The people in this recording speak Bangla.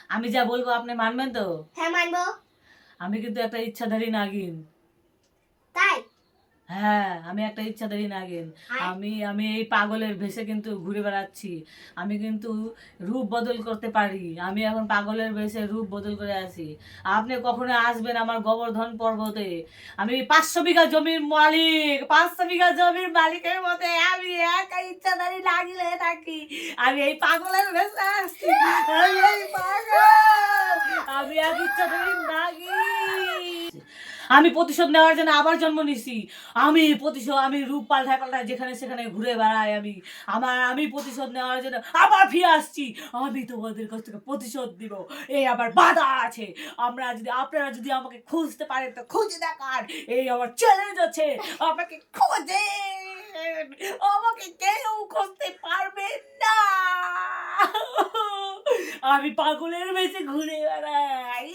আমি যা বলবো আপনি মানবেন তো? হ্যাঁ মানবো। আমি কিন্তু একটা ইচ্ছাধারী নাগিন। তাই? হ্যাঁ, আমি একটা ইচ্ছাধারী নাগিন। আর আমি এই পাগলের ভেষে কিন্তু ঘুরে বেড়াচ্ছি। আমি কিন্তু রূপ বদল করতে পারি। আমি এখন পাগলের ভেষে রূপ বদল করে আছি। আপনি কখনো আসবেন আমার গোবর্ধন পর্বতে? আমি ৫০০ বিঘা জমির মালিক। ৫০০ বিঘা জমির মালিকের মধ্যে আমি একা ইচ্ছাধারী নাগিন হয়ে থাকি। আমি এই পাগলের ভেষে আসছি। আমি এই পাগল। আমি এক ইচ্ছাধারী নাগিন। আমি প্রতিশোধ নেওয়ার জন্য আবার জন্ম নিছি। আমি রূপ পাল্টায় পাল্টায় যেখানে সেখানে ঘুরে বেড়াই আমি। আমি প্রতিশোধ নেওয়ার জন্য আবার ফিরে আসছি। আমি তোমাদের কাছ থেকে প্রতিশোধ দিব। এই আমার বাধা আছে। আপনারা যদি আমাকে খুঁজতে পারেন তো খুঁজে দেখান। এই আমার চ্যালেঞ্জ আছে। আমাকে খোঁজেন। আমাকে কেউ খুঁজতে পারবে না। আমি পাগলের বেশে ঘুরে বেড়াই।